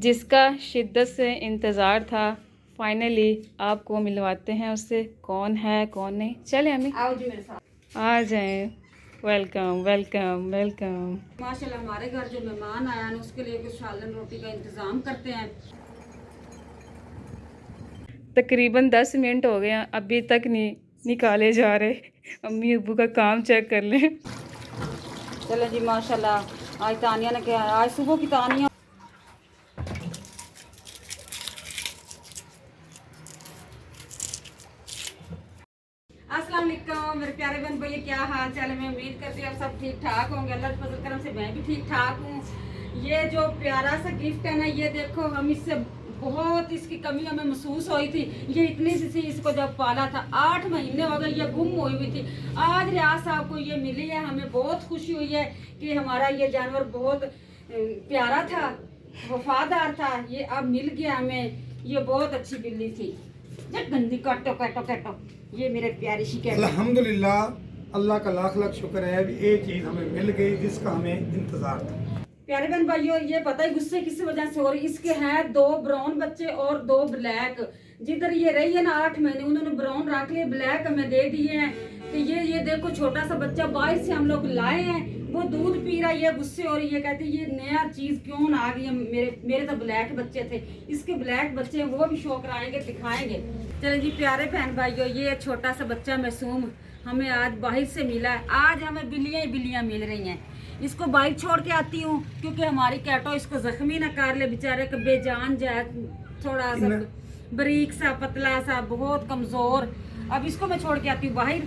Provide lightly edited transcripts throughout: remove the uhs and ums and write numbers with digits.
जिसका शिद्दत से इंतज़ार था, फाइनली आपको मिलवाते हैं उससे। कौन है कौन नहीं, चले अम्मी आओ जी मेरे साथ। आ जाएं। Welcome welcome welcome. माशाल्लाह हमारे घर जो मेहमान आया ना उसके लिए कुछ सालन रोटी का इंतज़ाम करते हैं। तकरीबन 10 मिनट हो गए हैं, अभी तक नहीं निकाले जा रहे। अम्मी अब्बू का काम चेक कर लें। चलें जी माशाल्लाह। आज तानिया ने क्या, आज सुबह की तानिया। अस्सलाम वालेकुम मेरे प्यारे बहन भैया, क्या हाल चाल है। मैं उम्मीद करती हूँ आप सब ठीक ठाक होंगे। अल्लाह के फजल करम से मैं भी ठीक ठाक हूँ। ये जो प्यारा सा गिफ्ट है ना, ये देखो, हम इससे बहुत इसकी कमी हमें महसूस हुई थी। ये इतनी सी इसको जब पाला था, 8 महीने हो गए ये गुम हुई थी। आज रियाज साहब को ये मिली है, हमें बहुत खुशी हुई है कि हमारा ये जानवर बहुत प्यारा था, वफादार था। ये अब मिल गया हमें। ये बहुत अच्छी बिल्ली थी। जब गंदी काटो काटो काटो, ये मेरे प्यारी शी कैटो। अल्हम्दुलिल्लाह, अल्लाह का लाख लाख शुक्र है कि एक चीज़ हमें मिल गई जिसका हमें इंतज़ार था। प्यारे बहन भाइयों, ये पता है गुस्से किस वजह से हो रही। इसके हैं 2 ब्राउन बच्चे और 2 ब्लैक। जिधर ये रही है ना 8 महीने, उन्होंने ब्राउन रख लिए, ब्लैक हमें दे दिए हैं। तो ये देखो छोटा सा बच्चा 22 से हम लोग लाए हैं, वो दूध पी रहा है। ये गुस्से हो रही है, कहती ये नया चीज क्यों ना आ गई है। मेरे तो ब्लैक बच्चे थे, इसके ब्लैक बच्चे हैं, वो भी शौक कराएंगे, दिखाएंगे। चले जी प्यारे बहन भाइयों, ये छोटा सा बच्चा मासूम हमें आज बाहर से मिला है। आज हमें बिल्लियां ही बिल्लियां मिल रही हैं। इसको बाहर छोड़ के आती हूँ क्योंकि हमारी कैटो इसको जख्मी ना कर ले, बेचारे का बेजान जाए, थोड़ा सा बारीक सा पतला सा बहुत कमजोर। अब इसको मैं छोड़ के आती हूँ बाहर।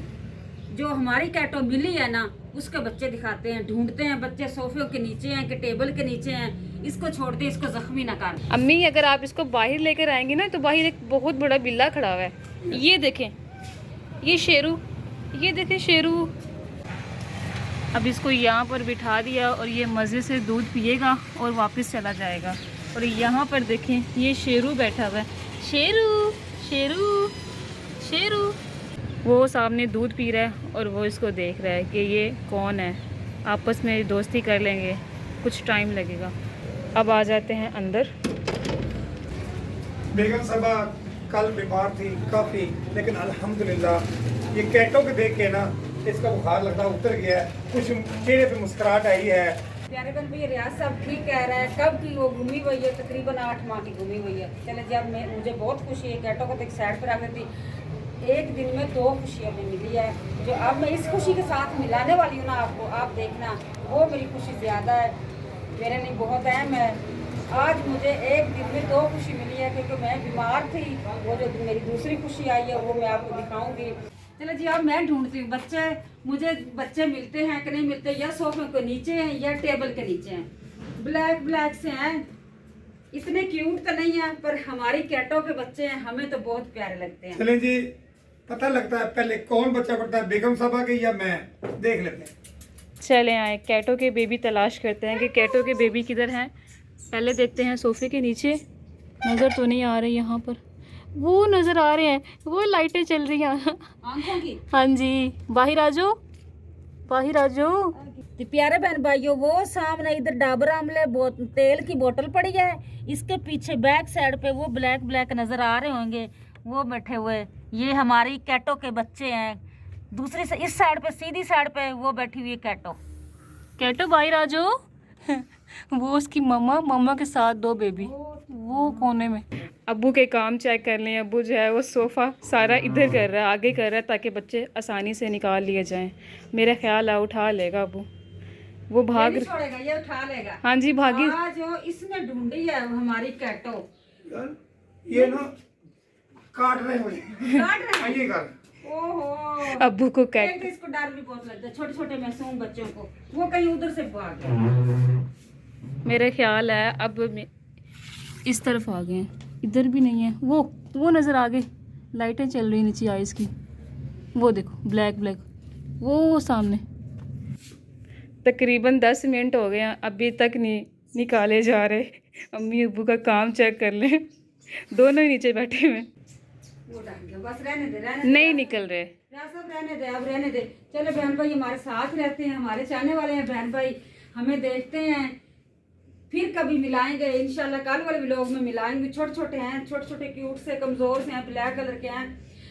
जो हमारी कैटो मिली है ना, उसके बच्चे दिखाते हैं, ढूंढते हैं बच्चे सोफे के नीचे हैं कि टेबल के नीचे हैं। इसको छोड़ते, इसको जख्मी ना कर। अम्मी अगर आप इसको बाहर लेकर आएंगी ना, तो बाहर एक बहुत बड़ा बिल्ला खड़ा हुआ है। ये देखें, ये शेरू, ये देखें शेरू। अब इसको यहाँ पर बिठा दिया और ये मज़े से दूध पिएगा और वापस चला जाएगा। और यहाँ पर देखें, ये शेरू बैठा हुआ है। शेरू शेरू शेरू, वो सामने दूध पी रहा है और वो इसको देख रहा है कि ये कौन है। आपस में दोस्ती कर लेंगे, कुछ टाइम लगेगा। अब आ जाते हैं अंदर। बेगम साहबा कल बीमार थी काफ़ी, लेकिन अल्हम्दुलिल्लाह ये कैटो को देख के ना इसका बुखार लगता उतर गया है, कुछ चेहरे पे मुस्कुराहट आई है। प्यारे बहन भैया, रियाज साहब ठीक कह रहा है। कब की वो घूमी हुई है, तकरीबन 8 माह की घूमी हुई है। चले जी, अब मुझे बहुत खुशी है। कैटो को तो एक साइड पर रख देती। एक दिन में 2 खुशियाँ हमें मिली है, जो अब मैं इस खुशी के साथ मिलाने वाली हूँ ना आपको, आप देखना, वो मेरी खुशी ज़्यादा है, मेरे लिए बहुत अहम है। आज मुझे एक दिन में 2 खुशी मिली है क्योंकि मैं बीमार थी। वो जो मेरी दूसरी खुशी आई है वो मैं आपको दिखाऊंगी। चलो जी, अब मैं ढूंढती हूँ बच्चे। मुझे बच्चे मिलते हैं कि नहीं मिलते, या सोफे के नीचे हैं या टेबल के नीचे हैं। ब्लैक ब्लैक से हैं, इतने क्यूट तो नहीं है, पर हमारी कैटो के बच्चे हैं, हमें तो बहुत प्यारे लगते हैं। चलें जी, पता लगता है पहले कौन बच्चा पड़ता है, बेगम साहबा के या मैं, देख लेते हैं। चले आए, कैटो के बेबी तलाश करते हैं कि कैटो के बेबी किधर हैं। पहले देखते हैं सोफे के नीचे, नज़र तो नहीं आ रही। यहाँ पर वो नज़र आ रहे हैं, वो लाइटें चल रही हैं आंखों की। हाँ जी, बाहर आ जाओ, बाहर आ जाओ। तो प्यारे बहन भाइयों, वो सामने इधर डाबर आमले तेल की बोतल पड़ी है। इसके पीछे बैक साइड पे वो ब्लैक ब्लैक नजर आ रहे होंगे, वो बैठे हुए, ये हमारी कैटो के बच्चे हैं। दूसरी से इस साइड पे, सीधी साइड पे वो बैठी हुई है कैटो। कैटो बाहर आ जाओ वो उसकी मम्मा के साथ 2 बेबी वो कोने में। अब्बू के काम चेक कर लें। अब्बू जो है वो सोफ़ा सारा इधर कर रहा है, आगे कर रहा है, ताकि बच्चे आसानी से निकाल लिए जाएं। मेरा ख्याल है उठा लेगा अब्बू, वो भाग, ये छोड़ेगा, ये उठा लेगा। हाँ जी भागी। जो इसने ढूंढी है हमारी कैटो, ये ना काट रहे मुझे, काट रहे हैं। आइए कर। ओहो, अब्बू को एक कैट, तो इसको डर भी बहुत लगता है, छोटे छोटे मासूम बच्चों को। वो कहीं उधर से भाग गया। मेरा ख्याल है अब इस तरफ आ गए हैं, इधर भी नहीं है। वो नज़र आ गए, लाइटें चल रही नीचे आइस की, वो देखो ब्लैक ब्लैक, वो सामने। तकरीबन 10 मिनट हो गए हैं, अभी तक नहीं निकाले जा रहे। अम्मी अब्बू का काम चेक कर लें, दोनों ही नीचे बैठे हुए, वो डर गया, बस रहने दे, नहीं निकल रहे। सब रहने दे, अब रहने दे। चलो बहन भाई हमारे साथ रहते हैं, हमारे चाहने वाले हैं बहन भाई, हमें देखते हैं। फिर कभी मिलाएंगे इंशाल्लाह, कल वाले व्लॉग में मिलाएंगे। छोटे छोटे हैं, छोटे छोटे क्यूट से, कमज़ोर से हैं, ब्लैक कलर के हैं।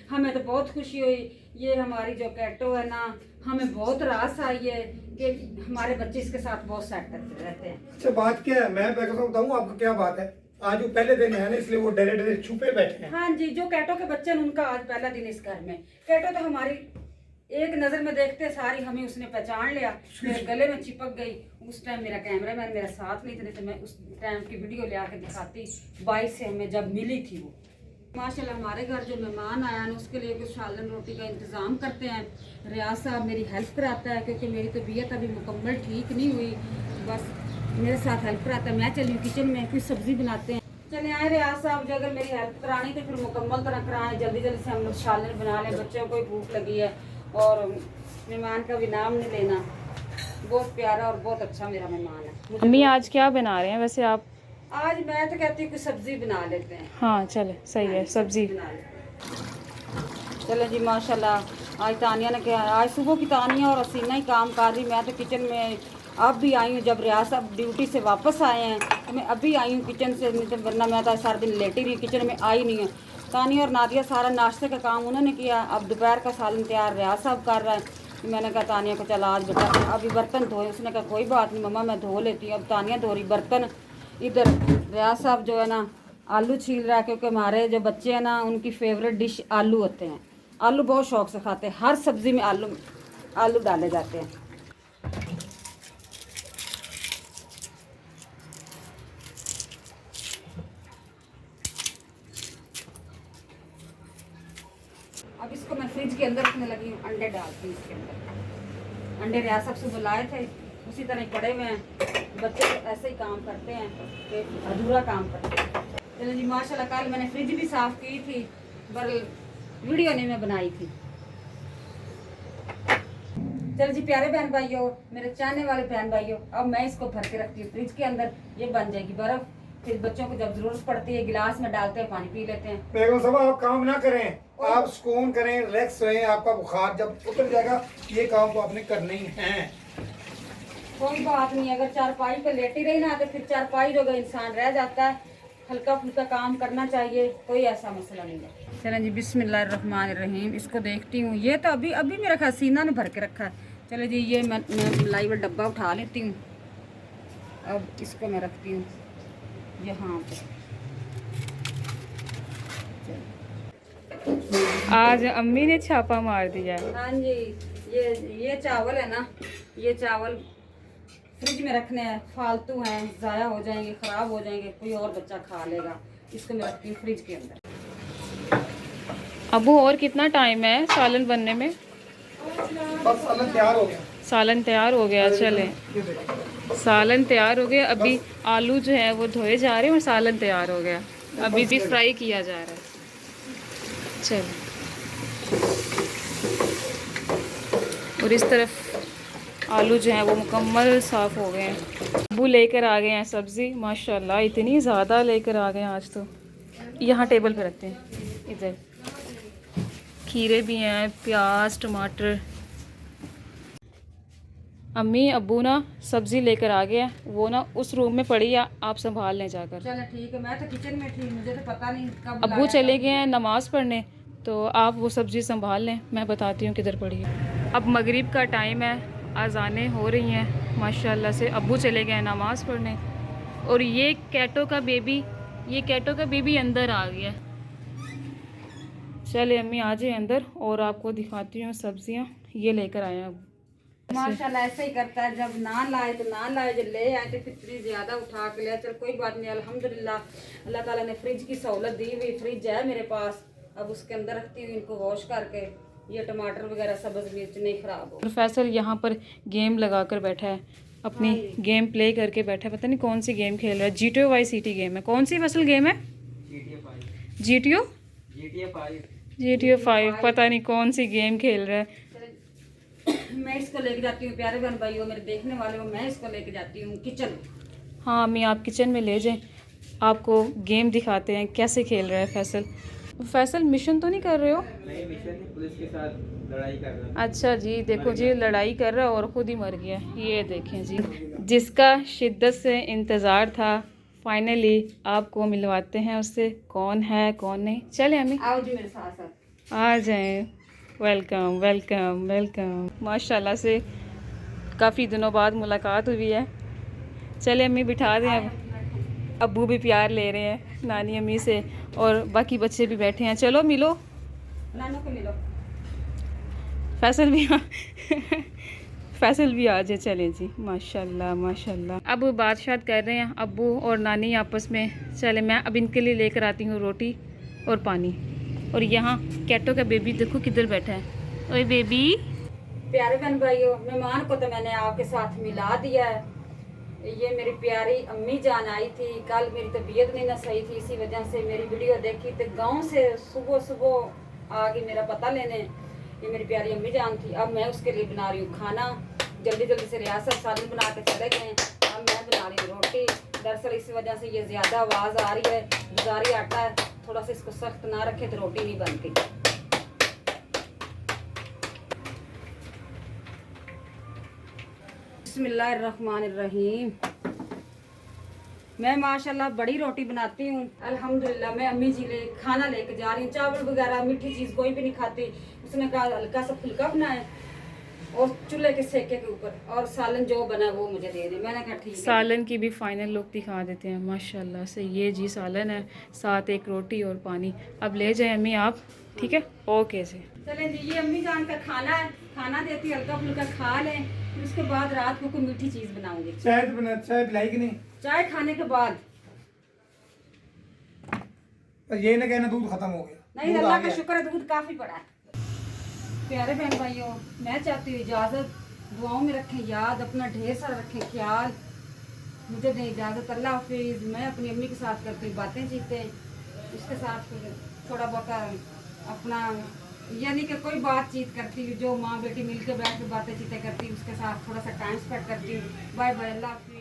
हमें तो बहुत खुशी हुई। ये हमारी जो कैटो है ना, हमें बहुत रास आई है कि हमारे बच्चे इसके साथ बहुत सेट रहते हैं। अच्छा बात क्या है, मैं बताऊँ आपको क्या बात है। आज वो पहले दिन है ना, इसलिए वो डरे डरे छुपे बैठे हैं। हाँ जी, जो कैटो के बच्चे हैं उनका आज पहला दिन इस घर में। कैटो तो हमारी एक नजर में देखते सारी हमें उसने पहचान लिया, मेरे गले में चिपक गई। उस टाइम मेरा कैमरामैन मेरा साथ नहीं था, तो मैं उस टाइम की वीडियो ले आके दिखाती। 22 से हमें जब मिली थी वो। माशाल्लाह हमारे घर जो मेहमान आया ना, उसके लिए कुछ सालन रोटी का इंतज़ाम करते हैं। रियाज साहब मेरी हेल्प कराता है, क्योंकि मेरी तबीयत अभी मुकम्मल ठीक नहीं हुई। बस मेरे साथ हेल्प कराता है। मैं चली किचन में, कुछ सब्ज़ी बनाते हैं। चले आए रियाज साहब, जो अगर मेरी हेल्प करानी तो फिर मुकम्मल तरह कराएं। जल्दी जल्दी से हम लोग सालन बना लें, बच्चों को भूख लगी है। और मेहमान का भी नाम नहीं लेना, बहुत प्यारा और बहुत अच्छा मेरा मेहमान है। अम्मी आज क्या बना रहे हैं वैसे आप? आज मैं तो कहती हूँ कि सब्जी बना लेते हैं। हाँ चले, सही है, सब्जी बना लेते हैं। चलो जी माशाल्लाह। आज तानिया ने क्या, आज सुबह की तानिया और हसीना ही काम कर रही। मैं तो किचन में अब भी आई हूँ, जब रियाज साहब ड्यूटी से वापस आए हैं तो मैं अभी आई हूँ किचन से, नहीं तो वरना मैं तो सारा दिन लेटी रही, किचन में आई नहीं है। तानिया और नादिया सारा नाश्ते का काम उन्होंने किया। अब दोपहर का सालन तैयार रियाज साहब कर रहा है। मैंने कहा तानिया को चल आज बेटा अभी बर्तन धोए। उसने कहा कोई बात नहीं मम्मा, मैं धो लेती हूँ। अब तानिया धो रही बर्तन। इधर रियाज साहब जो है ना आलू छील रहा है, क्योंकि हमारे जो बच्चे हैं ना उनकी फेवरेट डिश आलू होते हैं। आलू बहुत शौक से खाते हैं, हर सब्ज़ी में आलू डाले जाते हैं। अब इसको मैं फ्रिज के अंदर रखने लगी हूँ, अंडे डालती हूँ इसके अंदर। अंडे रियाज साहब से बुलाए थे, उसी तरह पड़े हुए हैं। बच्चे तो ऐसे ही काम करते हैं कि अधूरा काम करते हैं। चलो जी माशाल्लाह, कल मैंने फ्रिज भी साफ़ की थी, पर वीडियो नहीं मैं बनाई थी। चलो जी प्यारे बहन भाइयों, मेरे चाहने वाले बहन भाइयों, अब मैं इसको भर के रखती हूँ फ्रिज के अंदर। ये बन जाएगी बर्फ़। फिर बच्चों को जब जरूरत पड़ती है गिलास में डालते हैं, पानी पी लेते हैं। बेगम साहब आप काम ना करें, आप सुकून करें, रिलैक्स रहें। आपका बुखार जब उतर जाएगा, ये काम तो आपने करने ही है। कोई बात नहीं, अगर चारपाई पे लेटी रही ना तो फिर चारपाई जो इंसान रह जाता है। हल्का फुल्का काम करना चाहिए, कोई ऐसा मसला नहीं है। चलें जी बिस्मिल्लाहिर्रहमानिर्रहीम। इसको देखती हूँ, ये तो अभी अभी मेरा ख्याल सीना ने भर के रखा है। चलो जी ये मैं मलाई वाला डब्बा उठा लेती हूँ। अब इसको मैं रखती हूँ यहाँ पे। आज अम्मी ने छापा मार दिया है। हाँ जी, ये चावल है ना, ये चावल फ्रिज में रखने हैं, फालतू हैं, ज़ाया हो जाएंगे, ख़राब हो जाएंगे, कोई और बच्चा खा लेगा। इसको मैं रखती हूँ फ्रिज के अंदर। अबू और कितना टाइम है सालन बनने में? बस सालन तैयार हो गया। सालन तैयार हो गया। चले ये देखो, सालन तैयार हो गया। अभी आलू जो है वो धोए जा रहे हैं और सालन तैयार हो गया। अभी भी फ्राई किया जा रहा है। चलो, और इस तरफ आलू जो है वो मुकम्मल साफ़ हो गए हैं। अबू लेकर आ गए हैं सब्ज़ी, माशाल्लाह इतनी ज़्यादा लेकर आ गए हैं आज तो। यहाँ टेबल पे रखते हैं। इधर खीरे भी हैं, प्याज, टमाटर। अम्मी अब्बू ना सब्ज़ी लेकर आ गए हैं, वो ना उस रूम में पड़ी है, आप संभाल लें जाकर। चलो ठीक है, मैं तो किचन में थी, मुझे तो पता नहीं कब अब्बू चले गए हैं नमाज़ पढ़ने, तो आप वो सब्ज़ी संभाल लें, मैं बताती हूँ किधर पड़ी है। अब मगरिब का टाइम है, अज़ानें हो रही हैं माशाल्लाह से। अब्बू चले गए हैं नमाज़ पढ़ने, और ये कैटो का बेबी अंदर आ गया। चले अम्मी आ जाए अंदर और आपको दिखाती हूँ सब्ज़ियाँ ये लेकर आए हैं। माशाल्लाह ऐसे ही करता है, जब ना लाए तो ना लाए, जब ले आए तो कितनी ज़्यादा उठा के ले। चल कोई बात नहीं, अल्हम्दुलिल्लाह अल्लाह ताला ने फ्रिज की सहूलत दी हुई। फ्रिज है मेरे पास, अब उसके अंदर रखती हूँ इनको वॉश करके। ये टमाटर वगैरह सब्ज़ मिर्च नहीं ख़राब हो। प्रोफेसर यहाँ पर गेम लगा कर बैठा है, अपनी गेम प्ले करके बैठा है। पता नहीं कौन सी गेम खेल रहा है। GTA Vice City गेम है। कौन सी फसल गेम है? GTA 5 पता नहीं कौन सी गेम खेल रहा है। मैं इसको लेके जाती हूँ, प्यारे बहन भाइयों मेरे देखने वाले हो, मैं इसको लेके जाती हूँ किचन। हाँ अम्मी आप किचन में ले जाएं, आपको गेम दिखाते हैं कैसे खेल रहा है फैसल। फैसल मिशन तो नहीं कर रहे हो? नहीं, मिशन नहीं, पुलिस के साथ लड़ाई कर रहा है। अच्छा जी, देखो जी लड़ाई कर रहा है और ख़ुद ही मर गया। ये देखें जी, जिसका शिद्दत से इंतज़ार था, फाइनली आपको मिलवाते हैं उससे, कौन है कौन नहीं। चले अम्मी, आओ जी मेरे साथ साथ। आ जाएं। Welcome welcome welcome. माशाल्लाह से काफ़ी दिनों बाद मुलाकात हुई है। चले अम्मी बिठा दें अब। अब्बू भी प्यार ले रहे हैं नानी अम्मी से और बाकी बच्चे भी बैठे हैं। चलो मिलो, नानों को मिलो। फैसल भी फैसल भी आ जाए। चलें जी, माशाल्लाह माशाल्लाह। अब बात कर रहे हैं अब्बू और नानी आपस में। चले मैं अब इनके लिए लेकर आती हूँ रोटी और पानी। और यहाँ कैटो का बेबी देखो किधर बैठा है। ओए बेबी। प्यारे बहन भाइयों, मेहमान को तो मैंने आपके साथ मिला दिया है। ये मेरी प्यारी अम्मी जान आई थी। कल मेरी तबीयत नहीं ना सही थी, इसी वजह से मेरी वीडियो देखी तो गांव से सुबह सुबह आ गई मेरा पता लेने। ये मेरी प्यारी अम्मी जान थी। अब मैं उसके लिए बना रही हूँ खाना। जल्दी जल्दी से रियासत सालन बना के चले गए। अब मैं बना रही हूँ रोटी। दरअसल इस वजह से ये ज़्यादा आवाज़ आ रही है। गुजारी आटा है, थोड़ा सा इसको सख्त ना रखे तो रोटी नहीं बनती। बिस्मिल्लाहिर्रहमानिर्रहीम। मैं माशाल्लाह बड़ी रोटी बनाती हूँ अल्हम्दुलिल्लाह। मैं अम्मी जी ले खाना लेके जा रही हूँ। चावल वगैरह मीठी चीज़ कोई भी नहीं खाती। उसने कहा हल्का सा फुल्का बनाए और चूल्हे के सेके के ऊपर, और सालन जो बना वो मुझे दे दे। मैंने कहा ठीक है। सालन की भी फाइनल लुक दिखा देते हैं माशाल्लाह से। ये जी सालन है, साथ एक रोटी और पानी। अब ले जाए अम्मी आप, ठीक है? ओके जी। चलें जी, ये अम्मी जान का खाना है। खाना देती हल्का फुल्का खा लें, फिर उसके बाद रात को कोई मीठी चीज़ बनाऊंगी। चाय पिलाई कि नहीं? चाय खाने के बाद। और ये ना कहना दूध खत्म हो गया। नहीं, दूध आ अल्लाह का गया। शुक्र है दूध काफ़ी पड़ा है। प्यारे बहन भाइयों, मैं चाहती हूँ इजाज़त। दुआओं में रखें याद, अपना ढेर सारा रखें ख्याल। मुझे दें इजाज़त। अल्लाह हाफिज़। मैं अपनी अम्मी के साथ करती हूँ बातें चीतें, उसके साथ फिर थोड़ा बहुत अपना यानी कि कोई बातचीत करती हूँ, जो माँ बेटी मिलकर बैठ के बातें चीतें करती हूँ, उसके साथ थोड़ा सा टाइम स्पेंड करती हूँ। बाय बाय, अल्लाह हाफिज़।